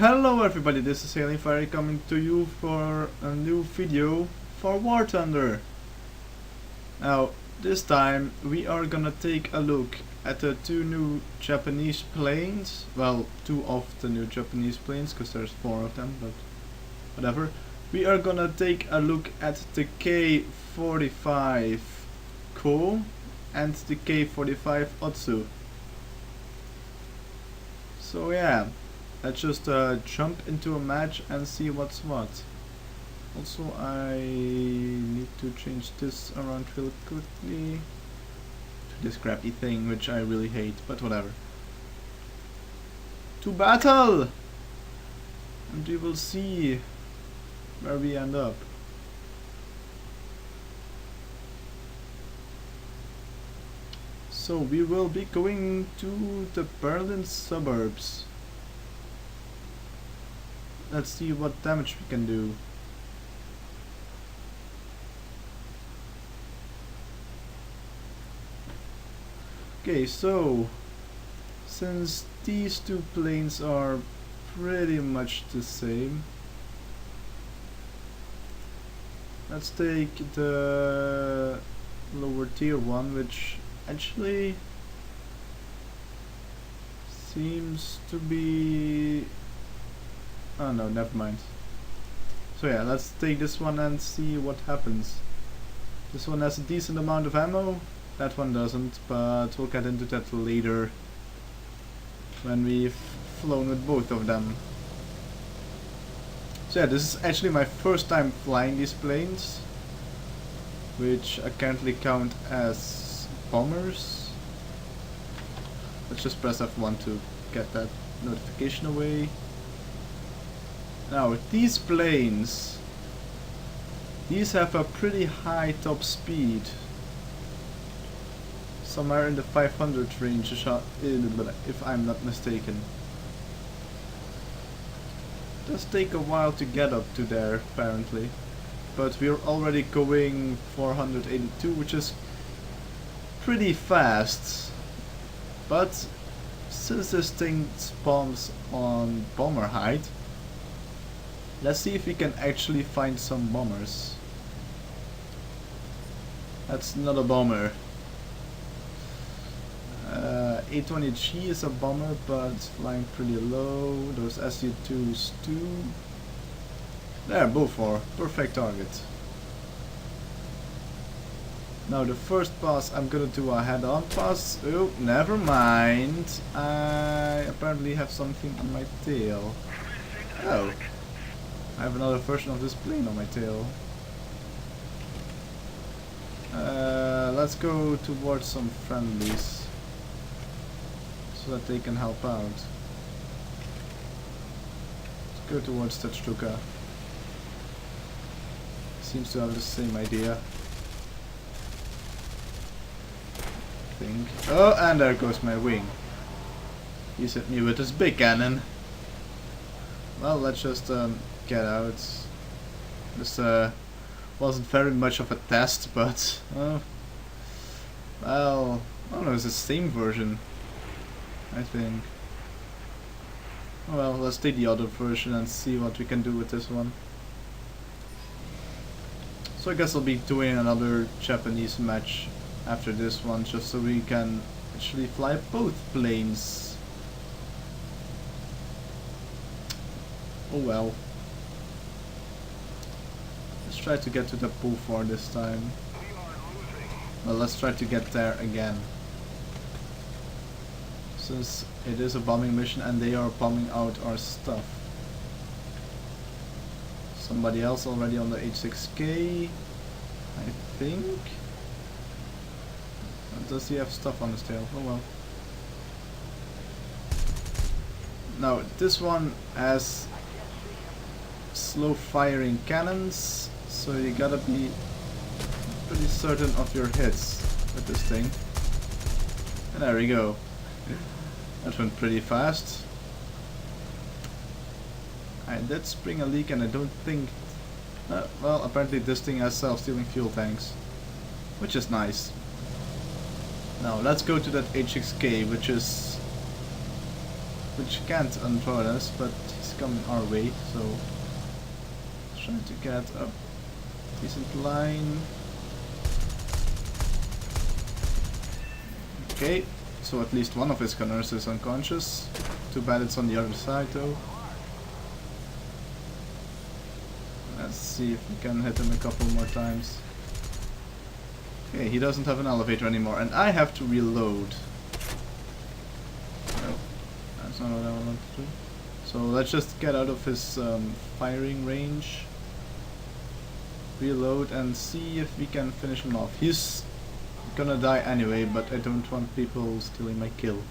Hello everybody, this is HailingFire coming to you for a new video for War Thunder. Now, this time we are gonna take a look at the two new Japanese planes. Well, two of the new Japanese planes, because there's four of them, but whatever. We are gonna take a look at the K-45 Ko and the K-45 Otsu. So yeah. Let's just jump into a match and see what's what. Also, I need to change this around real quickly to this crappy thing, which I really hate, but whatever. To battle! And we will see where we end up. So we will be going to the Berlin suburbs. Let's see what damage we can do. Okay, so since these two planes are pretty much the same, let's take the lower tier one, which actually seems to be... Oh no, never mind. So yeah, let's take this one and see what happens. This one has a decent amount of ammo, that one doesn't, but we'll get into that later when we've flown with both of them. So yeah, this is actually my first time flying these planes, which I currently count as bombers. Let's just press F1 to get that notification away. Now, these planes, these have a pretty high top speed, somewhere in the 500 range if I'm not mistaken. It does take a while to get up to there apparently, but we're already going 482, which is pretty fast. But since this thing spawns on bomber height, let's see if we can actually find some bombers. That's not a bomber. 820G is a bomber, but it's flying pretty low. Those SU-2s too. There, both are perfect target. Now the first pass, I'm gonna do a head-on pass. Oh, never mind. I apparently have something on my tail. Oh. I have another version of this plane on my tail. Let's go towards some friendlies so that they can help out. Let's go towards Tetsuka. Seems to have the same idea, I think. Oh, and there goes my wing. He's hit me with his big cannon. Well, let's just get out. This wasn't very much of a test, but well, I don't know, it's the same version, I think. Well, let's take the other version and see what we can do with this one. So I guess I'll be doing another Japanese match after this one, just so we can actually fly both planes. Oh well. Let's try to get to the pool for this time. Well, let's try to get there again. Since it is a bombing mission and they are bombing out our stuff. Somebody else already on the H6K, I think. Does he have stuff on his tail? Oh well. Now, this one has slow firing cannons, so you gotta be pretty certain of your hits with this thing. And there we go. That went pretty fast. I did spring a leak and I don't think... well, apparently this thing has self-stealing fuel tanks, which is nice. Now let's go to that H6K, which can't unload us, but he's coming our way, so try to get a decent line. Okay, so at least one of his gunners is unconscious. Too bad it's on the other side though. Let's see if we can hit him a couple more times. Okay, he doesn't have an elevator anymore, and I have to reload. No, that's not what I want to do. So let's just get out of his firing range. Reload and see if we can finish him off. He's gonna die anyway, but I don't want people stealing my kill.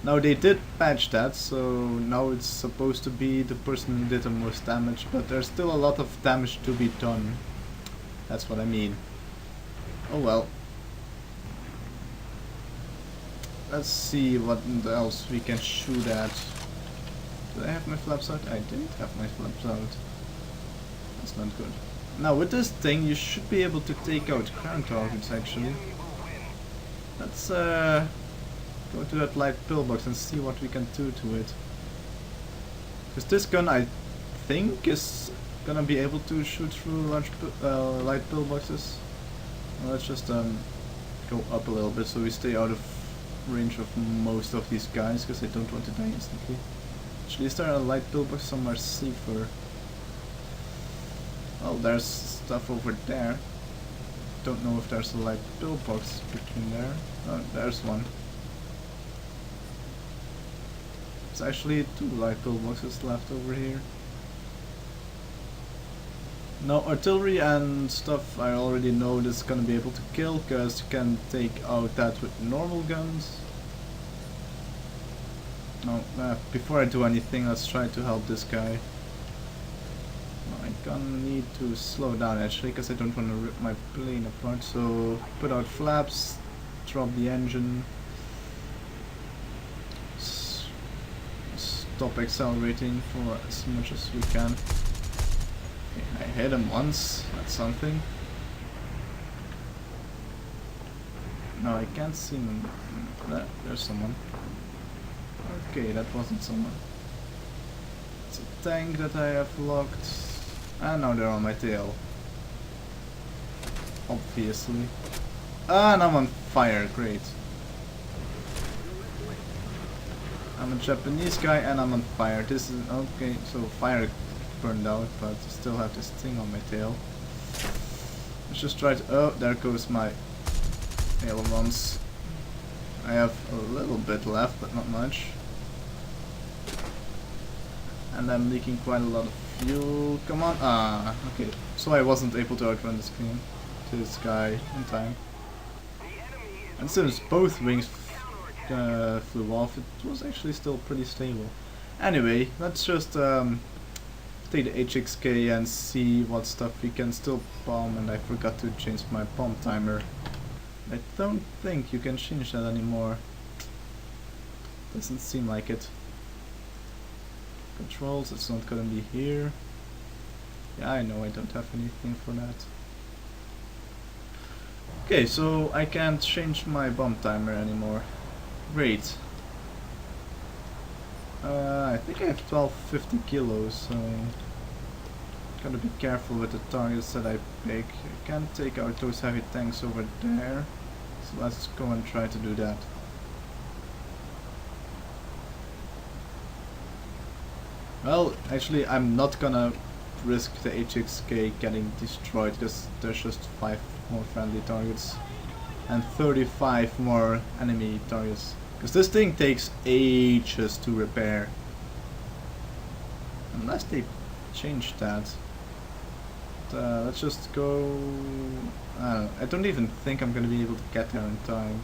Now they did patch that, so now it's supposed to be the person who did the most damage, but there's still a lot of damage to be done. That's what I mean. Oh well. Let's see what else we can shoot at. Did I have my flaps out? I didn't have my flaps out. That's not good. Now with this thing you should be able to take out ground targets actually. Let's go to that light pillbox and see what we can do to it. Because this gun I think is gonna be able to shoot through large light pillboxes. Well, let's just go up a little bit so we stay out of range of most of these guys, because I don't want to die instantly. Actually, is there a light pillbox somewhere safer? Well, there's stuff over there. Don't know if there's a light pillbox between there. Oh, there's one. There's actually 2 light pillboxes left over here. Now artillery and stuff I already know this is gonna be able to kill, because you can take out that with normal guns. No, before I do anything, let's try to help this guy. I'm gonna need to slow down actually, because I don't want to rip my plane apart. So put out flaps, drop the engine, stop accelerating for as much as we can. Okay, I hit him once, that's something. No, I can't see him. There's someone. Okay, that wasn't someone. It's a tank that I have locked. And now they're on my tail. Obviously. And I'm on fire, great. I'm a Japanese guy and I'm on fire. This is okay, so fire burned out, but I still have this thing on my tail. Let's just try to, oh, there goes my ailerons. I have a little bit left, but not much. And I'm leaking quite a lot of fuel. Come on. Ah, okay. So I wasn't able to outrun this guy in time. And since both wings flew off, it was actually still pretty stable. Anyway, let's just take the HXK and see what stuff we can still bomb. And I forgot to change my bomb timer. I don't think you can change that anymore. Doesn't seem like it. Controls, it's not gonna be here. Yeah, I know I don't have anything for that. Okay, so I can't change my bomb timer anymore. Great. I think I have 1250 kilos, so gotta be careful with the targets that I pick. I can't take out those heavy tanks over there, so let's go and try to do that. Well, actually I'm not gonna risk the HXK getting destroyed, because there's just 5 more friendly targets and 35 more enemy targets, because this thing takes ages to repair, unless they change that. But, let's just go. I don't even think I'm gonna be able to get there in time.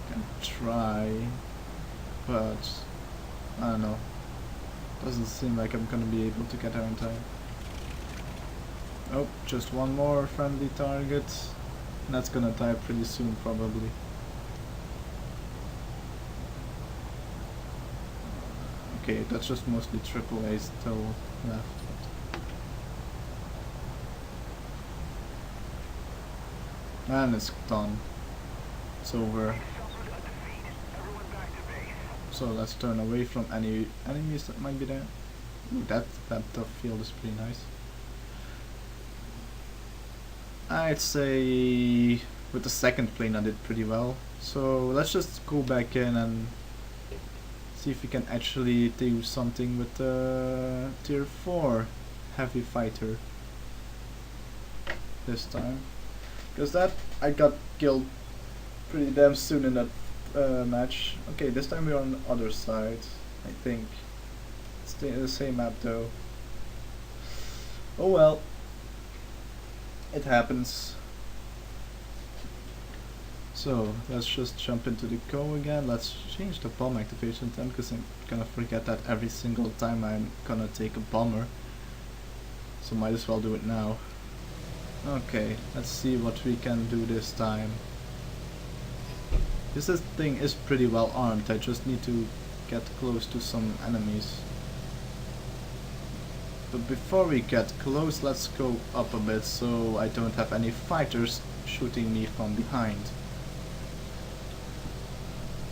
I can try, but I don't know. Doesn't seem like I'm gonna be able to get there in time. Oh, just one more friendly target. And that's gonna die pretty soon, probably. Okay, that's just mostly AAA still left. And it's done. It's over. So let's turn away from any enemies that might be there. Ooh, that field is pretty nice. I'd say with the second plane I did pretty well. So let's just go back in and see if we can actually do something with the tier 4 heavy fighter this time. Because that I got killed pretty damn soon in that match. Okay, this time we're on the other side, I think. It's the same map though. Oh well. It happens. So let's just jump into the go again. Let's change the bomb activation time because I'm gonna forget that every single time I'm gonna take a bomber. So might as well do it now. Okay, let's see what we can do this time. This thing is pretty well armed. I just need to get close to some enemies. But before we get close, let's go up a bit so I don't have any fighters shooting me from behind.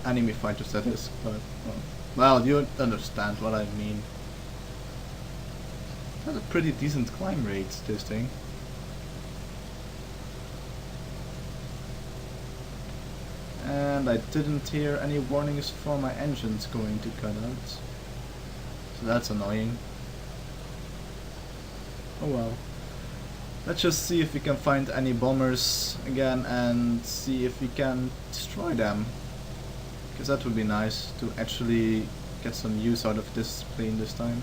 Enemy fighters, that is, but well, you understand what I mean. That's a pretty decent climb rate, this thing. And I didn't hear any warnings for my engines going to cut out. So that's annoying. Oh well. Let's just see if we can find any bombers again and see if we can destroy them. Because that would be nice to actually get some use out of this plane this time.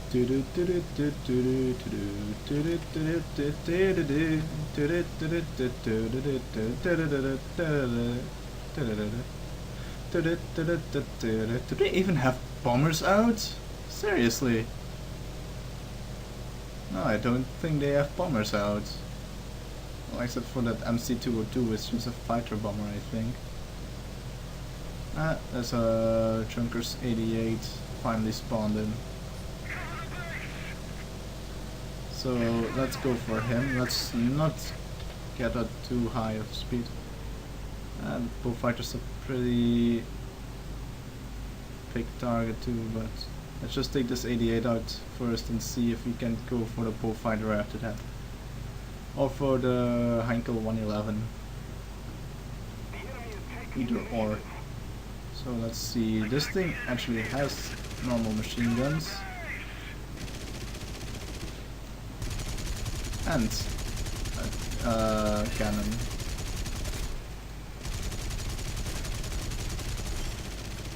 Do they even have bombers out? Seriously? No, I don't think they have bombers out. Well, except for that MC-202, it's just a fighter bomber, I think. Ah, there's a Junkers 88 finally spawned in. So let's go for him. Let's not get at too high of speed. And bullfighters are pretty big target too, but let's just take this 88 out first and see if we can go for the bullfighter after that. Or for the Heinkel 111. Either or. So let's see, this thing actually has normal machine guns. And a cannon.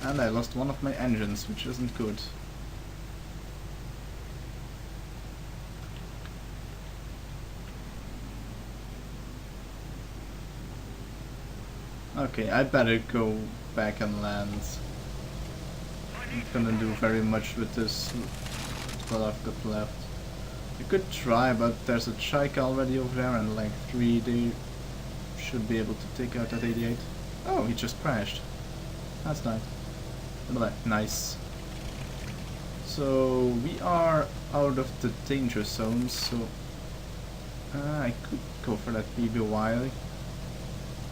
And I lost one of my engines, which isn't good. Okay, I better go back and land. I'm gonna do very much with this what I've got left. I could try, but there's a Chaika already over there, and like 3 they should be able to take out that 88. Oh, he just crashed. That's nice. Nice. So we are out of the danger zone, so I could go for that BBY.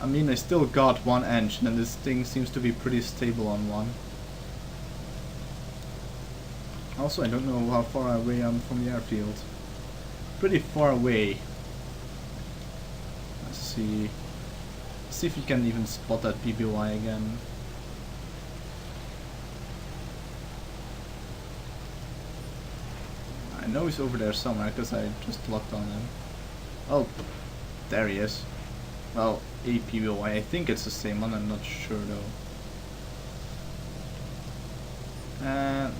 I mean, I still got one engine and this thing seems to be pretty stable on one. Also, I don't know how far away I'm from the airfield. Pretty far away. Let's see. See if you can even spot that BBY again. I know he's over there somewhere because I just locked on him. Oh, there he is. Well, a PBY, I think it's the same one, I'm not sure though.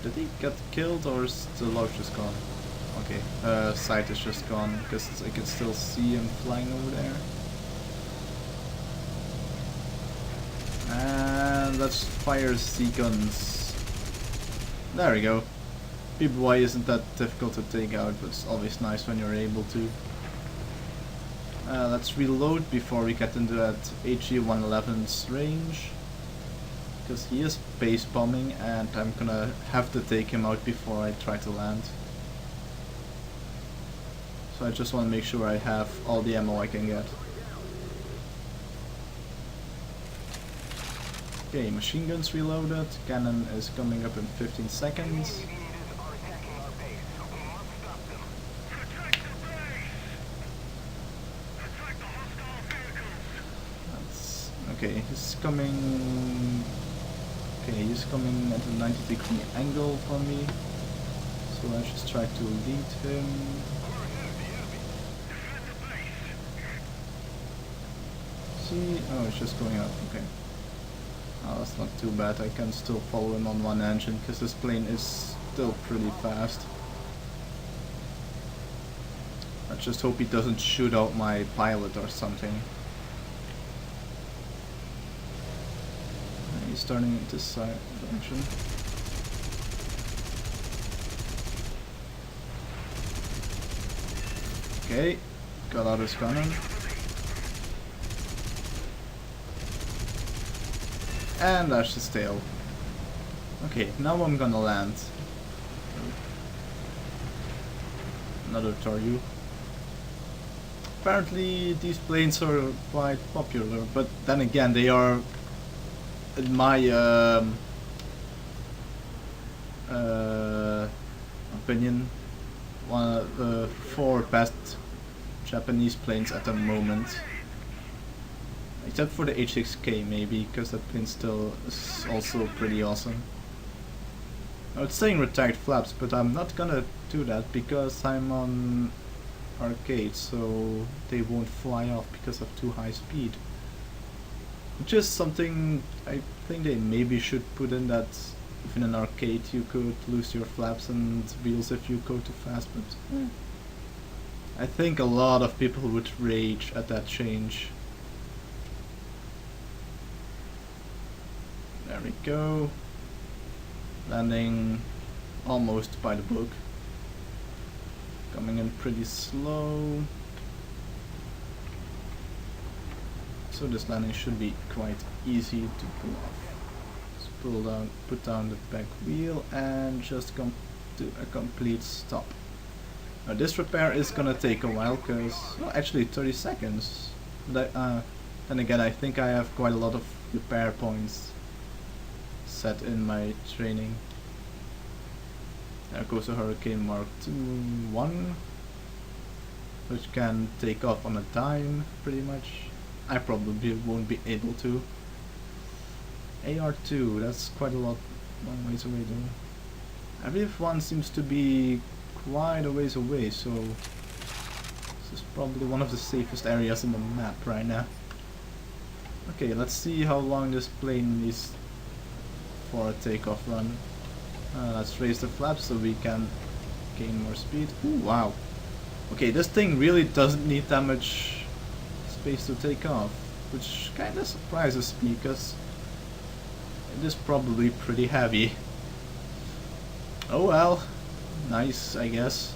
Did he get killed or is the log just gone? Okay, sight is just gone because I can still see him flying over there. And let's fire Z-guns. There we go. PBY isn't that difficult to take out, but it's always nice when you're able to. Let's reload before we get into that HE-111's range. Because he is base bombing and I'm gonna have to take him out before I try to land. So I just want to make sure I have all the ammo I can get. Okay, machine guns reloaded. Cannon is coming up in 15 seconds. That's okay. He's coming. Okay, he's coming at a 90-degree angle from me. So I just try to lead him. See? Oh, it's just going up. Okay. Oh, that's not too bad. I can still follow him on one engine because this plane is still pretty fast. I just hope he doesn't shoot out my pilot or something. He's turning into this side direction. Okay, got out his cannon. And that's his tail. Okay, now I'm gonna land. Another Toryu. Apparently these planes are quite popular, but then again they are, in my opinion, one of the 4 best Japanese planes at the moment. Except for the H6K maybe, because that plane still is also pretty awesome. Now it's saying retired flaps, but I'm not gonna do that because I'm on arcade, so they won't fly off because of too high speed. Which is something I think they maybe should put in, that if in an arcade you could lose your flaps and wheels if you go too fast, but I think a lot of people would rage at that change. There we go. Landing almost by the book. Coming in pretty slow. So this landing should be quite easy to pull off. Just pull down, put down the back wheel and just come to a complete stop. Now this repair is gonna take a while because, well, actually 30 seconds. But then again, I think I have quite a lot of repair points set in my training. There goes a Hurricane Mark II-1, which can take off on a dime, pretty much. I probably won't be able to. AR-2, that's quite a long ways away though. Everyone seems to be quite a ways away, so this is probably one of the safest areas in the map right now. Okay, let's see how long this plane is for a takeoff run. Let's raise the flaps so we can gain more speed. Ooh, wow. Okay, this thing really doesn't need that much space to take off, which kinda surprises me because it is probably pretty heavy. Oh well, nice I guess.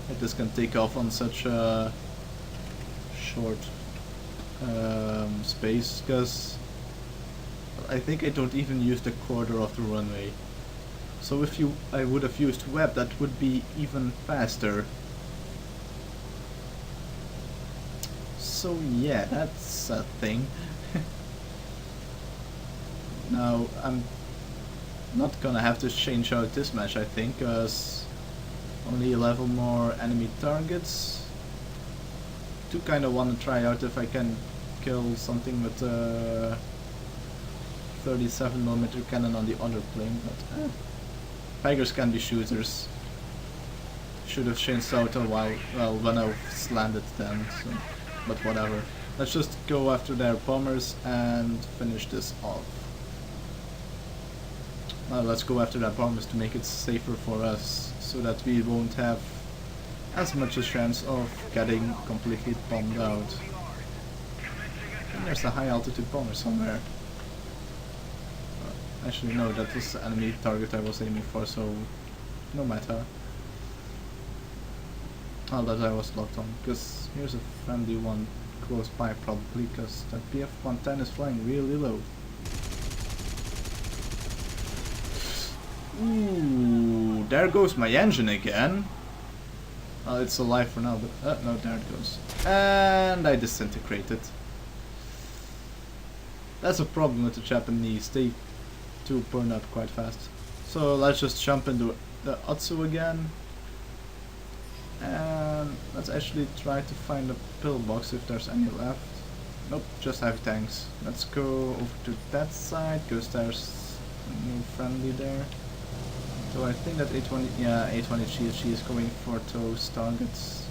That this can take off on such a short space, because I think I don't even use the quarter of the runway. So if I would have used web, that would be even faster. So yeah, that's a thing. Now I'm not gonna have to change out this match, I think, because only 11 more enemy targets. Do kind of want to try out if I can kill something with a 37mm cannon on the other plane, but Tigers can be shooters. Should have changed out a while, well, when I landed then, so, but whatever. Let's just go after their bombers and finish this off. Well, let's go after their bombers to make it safer for us, so that we won't have as much a chance of getting completely bombed out. And there's a high altitude bomber somewhere. Actually no, that was the enemy target I was aiming for, so no matter. Oh, that I was locked on, because here's a friendly one close by probably, because that BF-110 is flying really low. Ooh, there goes my engine again. It's alive for now, but no, there it goes. And I disintegrated. That's a problem with the Japanese. They do burn up quite fast. So let's just jump into the Otsu again. And let's actually try to find a pillbox if there's any left. Nope, just heavy tanks. Let's go over to that side, because there's a new friendly there. So I think that A20 GSG is going for those targets.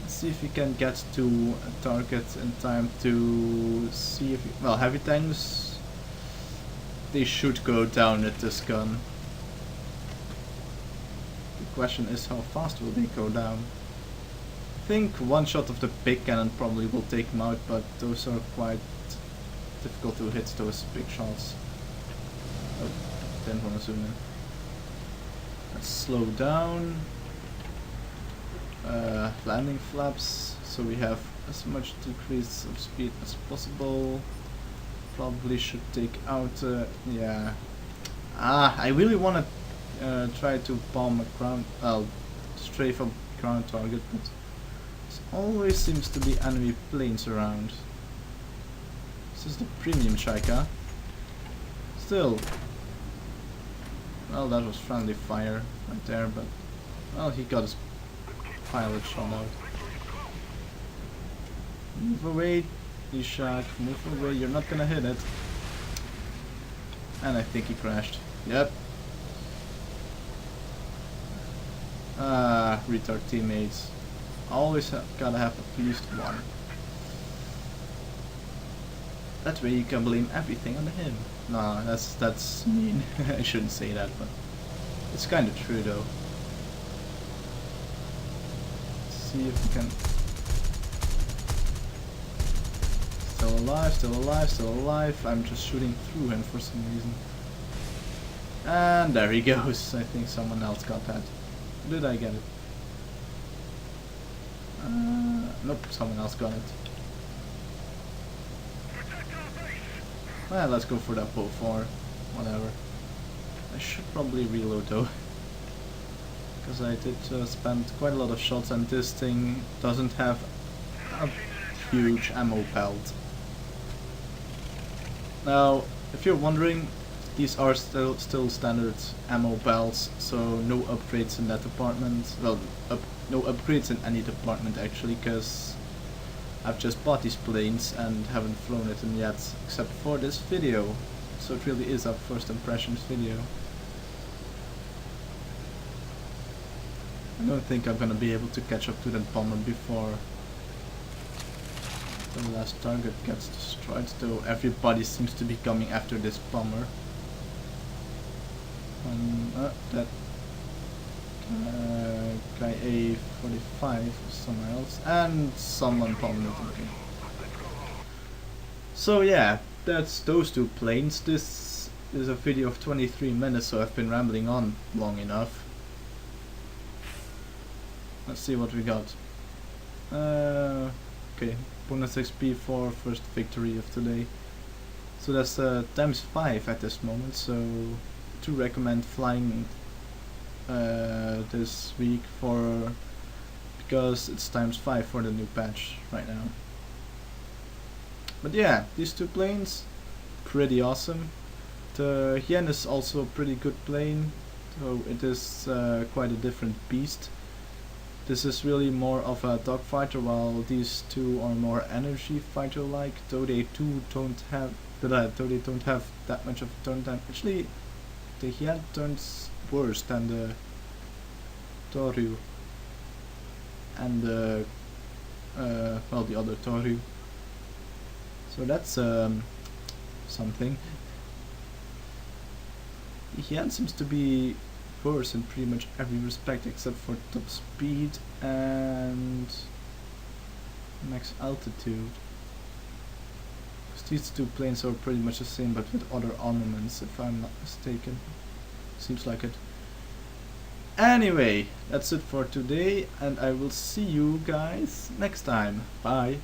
Let's see if we can get to a target in time to see if well, heavy tanks, they should go down with this gun. The question is, how fast will they go down? I think one shot of the big cannon probably will take them out, but those are quite difficult to hit, those big shots. Oh, didn't want to zoom in. Let's slow down. Landing flaps, so we have as much decrease of speed as possible. Probably should take out, yeah. I really want to try to bomb a ground, strafe a ground target, but there always seems to be enemy planes around. This is the premium Shaika. Still. Well, that was friendly fire right there, but well, he got his pilot shot out. Move away, Ishak, move away, you're not gonna hit it. And I think he crashed. Yep. Retard teammates. Always gotta have at least one. That way you can blame everything on him. No, that's mean. I shouldn't say that, but it's kind of true though. Let's see if we can. Still alive, still alive, still alive. I'm just shooting through him for some reason. And there he goes. I think someone else got that. Did I get it? Nope, someone else got it. Well, let's go for that bow 4. Whatever. I should probably reload though. Because I did spend quite a lot of shots, and this thing doesn't have a huge ammo belt. Now, if you're wondering, these are still standard ammo belts, so no upgrades in that department. Well, no upgrades in any department actually, because I've just bought these planes and haven't flown it in yet, except for this video. So it really is our first impressions video. I don't think I'm gonna be able to catch up to that bomber before the last target gets destroyed, though everybody seems to be coming after this bomber. That guy A45 is somewhere else, and someone bombed it. Okay. So yeah, that's those two planes. This is a video of 23 minutes, so I've been rambling on long enough. Let's see what we got. Okay, bonus XP for first victory of today. So that's times 5 at this moment, so to recommend flying this week because it's times 5 for the new patch right now. But yeah, these two planes, pretty awesome. The Hien is also a pretty good plane, so it is quite a different beast. This is really more of a dogfighter, while these two are more energy fighter-like, though they don't have that much of a turn time. Actually, the Hien turns worse than the Toryu and the well, the other Toryu. So that's something. The Hien seems to be worse in pretty much every respect except for top speed and max altitude. Because these two planes are pretty much the same, but with other armaments, if I'm not mistaken. Seems like it. Anyway, that's it for today, and I will see you guys next time. Bye.